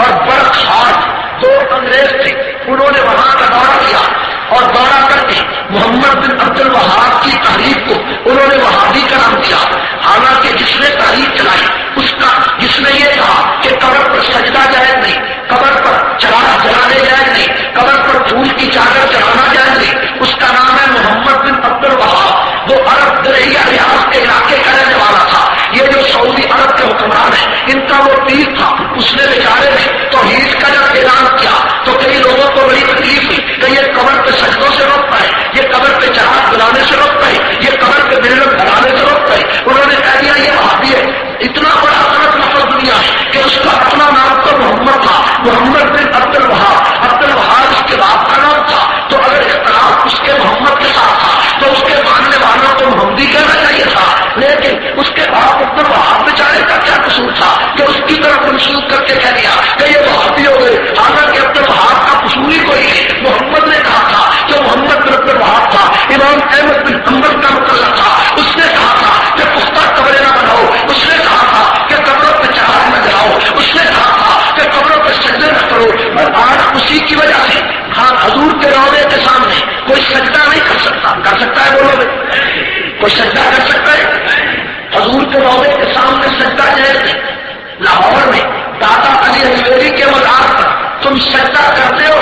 اور برکھار دو انگریز تھے، انہوں نے وہاں کا دورہ کیا اور دورہ کر کے محمد بن عبد الوہاب کی تحریک کو انہوں نے وہابی کا نام دیا، حالانکہ جس نے تحریک چلائی جس نے یہ کہا کہ قبر پر سجدہ جائز نہیں، قبر پر چراغ جلانے جائز نہیں، قبر پر پھول کی چادر چڑھانا جائز نہیں، اس کا نام ہے محمد بن عبد الوہاب۔ وہ عرب دریا ریاض کے علاقے کا رہنے والا تھا۔ یہ جو سعودی عرب کے حکمران ہیں ان کا وہ پیر تھا، اس نے بیچارے نے توحید کا جب اعلان کیا تو کئی لوگوں کو بڑی تکلیف ہوئی کہ یہ قبر پہ سجدوں سے روک پائے، یہ قبر پہ چراغ جلانے سے روک پائے، یہ قبر پہ ملت بنانے سے روک پائے۔ انہوں نے کہہ دیا یہ وہابی ہے، اتنا بڑا غلط لفظ دنیا ہے کہ اس کا اپنا نام تو محمد تھا، محمد بن عبد الوہاب، عبد الوہاب اس کے باپ کا نام تھا، تو اگر اختلاف اس کے محمد کے ساتھ تھا تو اس کے ماننے والوں کو محمدی کہنا چاہیے تھا، لیکن اس کے باپ عبد الوہاب بیچارے کا کیا قصور تھا کہ اس کی طرف منسوخ کر کے کہہ دیا کہ یہ وہابی ہو گئے، حالانکہ عبد الوہاب کا قصور ہی کوئی نہیں۔ محمد نے کہا تھا کہ محمد بن عبد الوہاب تھا، امام احمد بن حنبل کا مقلد تھا، اس نے کہا تھا کہ پختہ قبریں نہ بناؤ، اس نے کہا تھا کہ قبروں پہ چراغ نہ جلاؤ، اس نے کہا تھا کہ قبروں پہ سجدے نہ کرو، اور آج اسی کی وجہ سے ہاں حضور کے روضے کے سامنے کوئی سجدہ نہیں کر سکتا، کر سکتا ہے بولو بھائی، کوئی سجدہ کر سکتا ہے؟ حضور کے روضے کے سامنے سجدہ جائز نہیں۔ لاہور میں دادا علی حجویری کے مزار پر تم سجدہ کرتے ہو،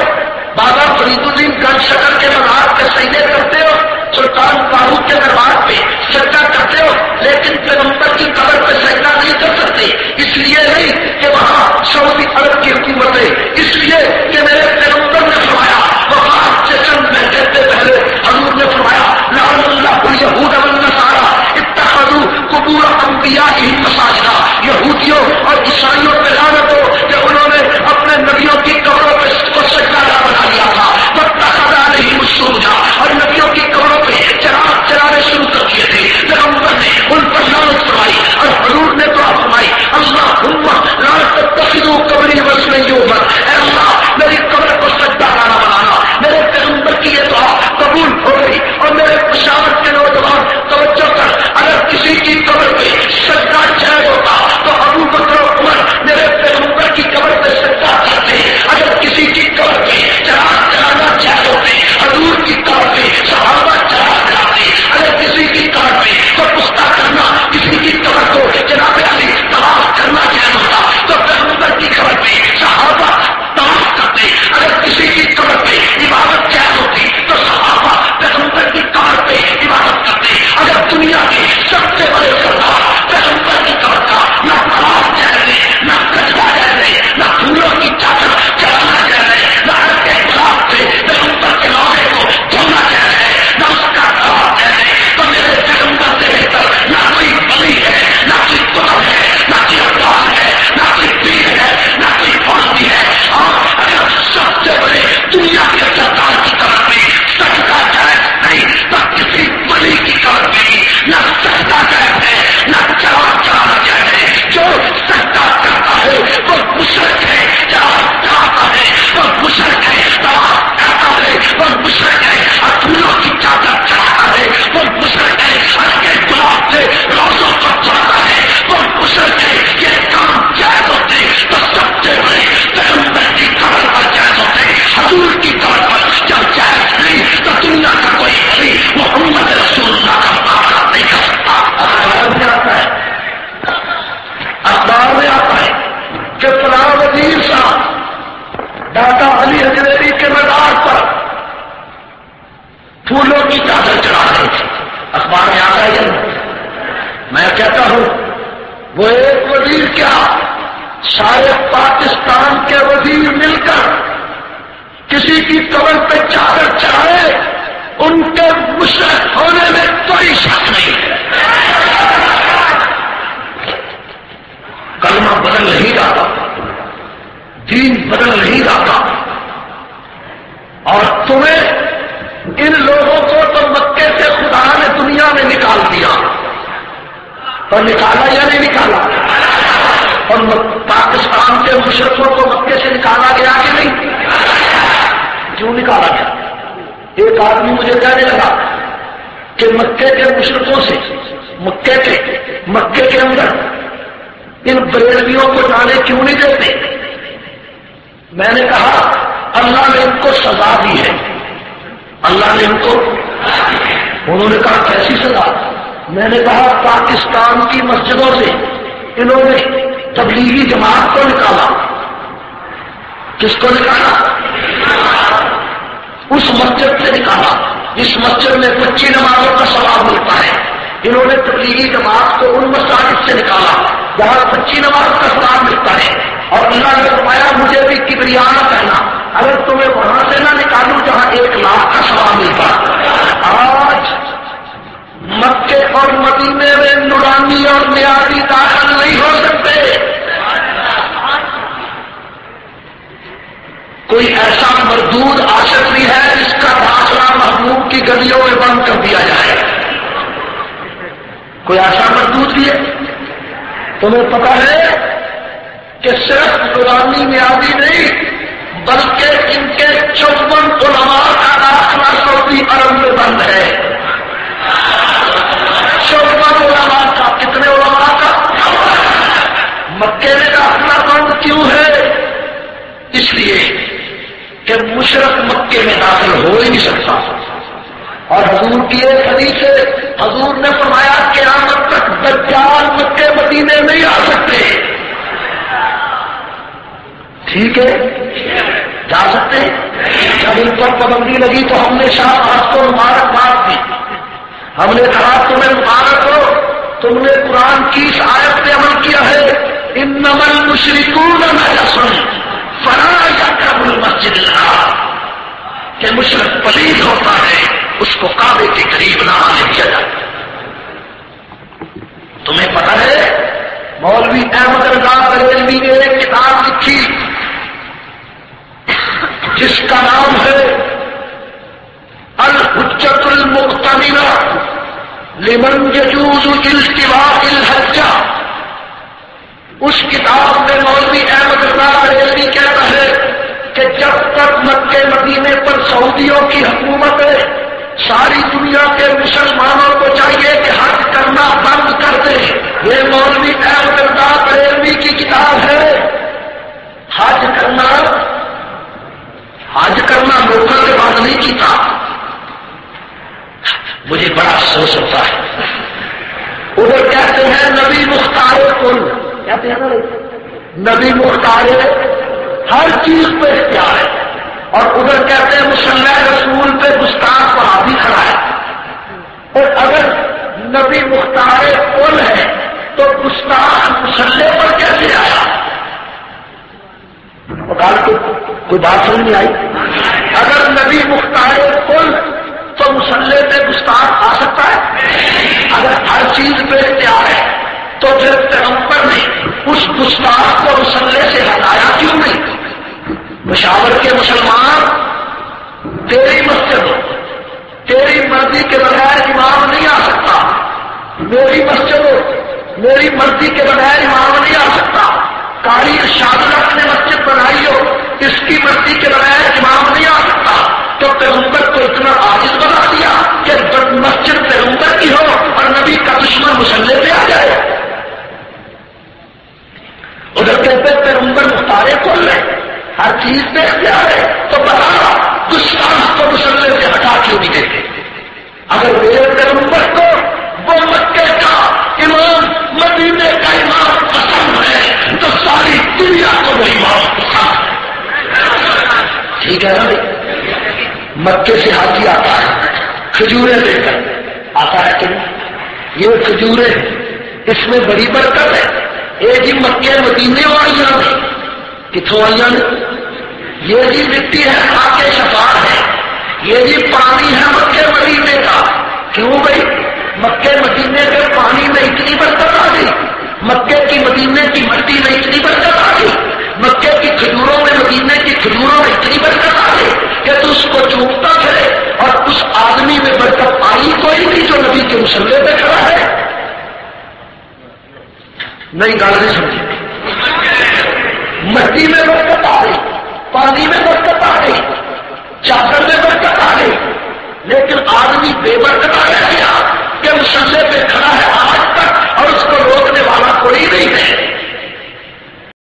بابا فرید الدین گنج شکر کے مزار پہ سجدے کرتے ہو، سلطان فاروق کے دربار پہ سجدہ کرتے ہو، لیکن پیغمبر کی قبر پہ سجدہ نہیں کر سکتے، اس لیے نہیں کہ وہاں سعودی عرب کی حکومت ہے، اس لیے کہ میرے پیغمبر نے فرمایا وفات سے چند مہینے سے پہلے حضور نے فرمایا لعن اللہ الیہود والنصارى اتخذوا قبور انبیائہم مساجدا، یہودیوں اور عیسائیوں پہ لعنت ہو کہ انہوں نے اپنے نبیوں کی قبروں پہ سجدہ بنا لیا تھا، واتخذ علیہم السجود، اور نبیوں کی قبروں پہ چراغ چلانے شروع کر دیے تھے۔ پیغمبر نے ان پر لعنت فرمائی اور حضور نے دعا فرمائی اللہم لا تتخذوا قبری وثنا یعبد، اے اللہ میری قبر کو سجدہ خانہ بنانا۔ میرے پیغمبر کی یہ دعا قبول ہو گئی، اور میرے پشاور کے نوجوان توجہ کر، اگر کسی کی قبر پہ سجدہ جائز ہوتا تو ابو بکر و عمر میرے پیغمبر کی قبر پہ سجدہ کرتے، اگر کسی کی قبر پہ چراغ جلانا جائز ہوتے حضور کی قبر پہ صحابہ چراغ جلاتے، اگر کسی کی قبر پہ تو پختہ کرنا، کسی کی قبر کو جناب علی طواف کرنا جائز ہوتا تو پیغمبر کی قبر پہ صحابہ طواف کرتے، اگر کسی کی قبر پہ عبادت جائز ہوتی تو صحابہ پیغمبر کی قبر پہ عبادت کرتے۔ اگر دنیا کے سب سے بڑے سردار پیغمبر کی قبر کا نہ طواف جائز ہے، نہ کچرا جائز ہے، نہ پھولوں کی چادر چڑھانا جائز ہے، نہ ہر کے خلاف سے پیغمبر کے روضے کو دھونا جائز ہے، نہ اس کا طواف جائز ہے، تو میرے پیغمبر سے بہتر نہ کوئی ولی ہے، نہ کوئی قطب ہے، نہ کوئی اقبال ہے، نہ کوئی پیر ہے، نہ کوئی فوجی ہے۔ اور اگر سب سے بڑے دنیا کے سردار کی قبر پہ سجدہ جائز نہیں تو کسی ولی کی قبر پہ بھی نہ سجدہ جائز ہے، نہ چراغ چلانا جائز ہے۔ جو سجدہ کرتا ہے وہ مشرک ہے، چراغ چلاتا ہے وہ مشرک ہے، طواف کرتا ہے وہ مشرک ہے، اور پھولوں کی چادر چڑھاتا ہے وہ مشرک ہے، ہر کے گلاب سے روزوں کو چڑھاتا ہے وہ مشرک ہے۔ یہ کام جائز ہوتے تو سب سے بڑے پیغمبر کی قبر پر جائز ہوتے، حضور کی قبر پر جب جائز نہیں تو دنیا کا کوئی ولی محمد رسول اللہ کا مقابلہ نہیں کر سکتا۔ اخبار میں آتا ہے کہ فلاں وزیر صاحب دادا علی حجویری کے مزار پر پھولوں کی چادر چڑھا رہے تھے، اخبار میں آتا ہے یہ میں کہتا ہوں وہ ایک وزیر کیا سارے پاکستان کے وزیر مل کر کسی کی قبر پہ چادر چڑھائے ان کے مشرک ہونے میں کوئی شک نہیں ہے۔ کلمہ بدل نہیں رہا، دین بدل نہیں رہا، اور تمہیں ان لوگوں کو تو مکے سے خدا نے دنیا میں نکال دیا، اور نکالا یا نہیں نکالا؟ اور پاکستان کے مشرقوں کو مکے سے نکالا گیا کہ نہیں؟ کیوں نکالا گیا؟ ایک آدمی مجھے کہنے لگا کہ مکے کے مشرقوں سے مکے کے اندر ان بریلویوں کو جانے کیوں نہیں دیتے؟ میں نے کہا اللہ نے ان کو سزا دی ہے، اللہ نے ان کو، انہوں نے کہا کیسی سزا؟ میں نے کہا پاکستان کی مسجدوں سے انہوں نے تبلیغی جماعت کو نکالا۔ کس کو نکالا؟ اس مسجد سے نکالا جس مسجد میں 25 نمازوں کا ثواب ملتا ہے۔ انہوں نے تبلیغی جماعت کو ان مساجد سے نکالا جہاں 25 نماز کا ثواب ملتا ہے، اور اللہ نے فرمایا مجھے بھی کبریا نہ کہنا اگر تمہیں وہاں سے نہ نکالوں جہاں 1 لاکھ کا ثواب ملتا۔ آج مکے اور مدینے میں نورانی اور نیازی داخل نہیں ہو سکتے۔ کوئی ایسا مردود عاشق بھی ہے جس کا داخلہ محبوب کی گلیوں میں بند کر دیا جائے؟ کوئی ایسا مردود بھی ہے؟ تمہیں پتا ہے کہ صرف نورانی نیازی نہیں بلکہ ان کے 54 علماء کا داخلہ سعودی عرب میں بند ہے۔ 54 علماء کا، کتنے علماء کا؟ مکے میں داخلہ بند کیوں ہے؟ اس لیے کہ مشرک مکے میں داخل ہو ہی نہیں سکتا، اور حضور کی ایک حدیث ہے، حضور نے فرمایا قیامت تک دجال مکے مدینے نہیں آ سکتے۔ ٹھیک ہے، جا سکتے؟ جب ان پر پابندی لگی تو ہم نے شاہ صاحب کو مبارکباد دی، ہم نے کہا تمہیں مبارک ہو، تم نے قرآن کی اس آیت پہ عمل کیا ہے، انما المشرکون نجس فلا یقربوا المسجد الحرام، کہ مشرک پلید ہوتا ہے اس کو کعبے کے قریب نہ آنے دیا جائے۔ تمہیں پتہ ہے مولوی احمد رضا بریلوی نے ایک کتاب لکھی جس کا نام ہے الحجۃ المقتنعہ لمن یجوز التباع الحجہ۔ اس کتاب میں مولوی احمد رضا بریلوی کہتا ہے کہ جب تک مکے مدینے پر سعودیوں کی حکومت ہے ساری دنیا کے مسلمانوں کو چاہیے کہ حج کرنا بند کر دے۔ یہ مولوی احمد رضا بریلوی کی کتاب ہے۔ حج کرنا لوگوں کے بعد نہیں کیتا۔ مجھے بڑا افسوس ہوتا ہے، ادھر کہتے ہیں نبی مختار کل، کہتے ہیں نا نبی مختار ہر چیز پہ اختیار ہے، اور ادھر کہتے ہیں مصلی رسول پہ گستاخ صحابی کھڑا ہے۔ اور اگر نبی مختار کل ہے تو گستاخ مصلی پر کیسے آیا؟ کوئی بات سمجھ نہیں آئی؟ اگر نبی مختار کل تو مصلی پہ گستاخ آ سکتا ہے؟ اگر ہر چیز پہ اختیار ہے تو پھر پیغمبر نے اس گستاخ کو مصلی سے ہٹایا کیوں نہیں؟ پشاور کے مسلمان، تیری مسجد ہو، تیری مرضی کے بغیر امام نہیں آ سکتا، میری مسجد ہو، میری مرضی کے بغیر امام نہیں آ سکتا، قاری ارشاد اللہ نے مسجد بنائی ہو، اس کی مرضی کے بغیر امام نہیں آ سکتا، تو پیغمبر کو اتنا عاجز بنا دیا کہ مسجد پیغمبر کی ہو اور نبی کا دشمن مصلی پہ آ جائے۔ ادھر کہتے پیغمبر مختار کل ہے، ہر چیز پہ اختیار ہے، تو بتا گستاخ کو مصلی سے ہٹا کیوں نہیں دیتے؟ اگر میرے پیغمبر کو وہ مکے کا امام مدینے کا امام پسند ہے تو ساری دنیا کو وہ امام پسند ہے۔ ٹھیک ہے نا؟ مکے سے حاجی آتا ہے کھجوریں لے کر آتا ہے کہ یہ کھجوریں اس میں بڑی برکت ہے۔ یہ جی مکے مدینے والیاں نے، کتوں آئیاں نے؟ یہ جی مٹی ہے خاکے شفاعت ہے، یہ جی پانی ہے مکے مدینے کا۔ کیوں بھائی؟ مکے مدینے کے پانی میں اتنی برکت آ گئی، مکے کی مدینے کی مٹی میں اتنی برکت آ گئی، مکے کی کھجوروں میں مدینے کی کھجوروں میں اتنی برکت آ گئی کہ تو اس کو چومتا پھرے، اور اس آدمی میں برکت آئی کوئی نہیں جو نبی کے مصلی پہ کھڑا ہے۔ نہیں گال نہیں سمجھی؟ مٹی میں برکت آ گئی، پانی میں برکت آ گئی، چادر میں برکت آ گئی، لیکن آدمی بے برکت آ گیا کہ مصلی پہ کھڑا ہے آج تک اور اس کو روکنے والا کوئی نہیں ہے۔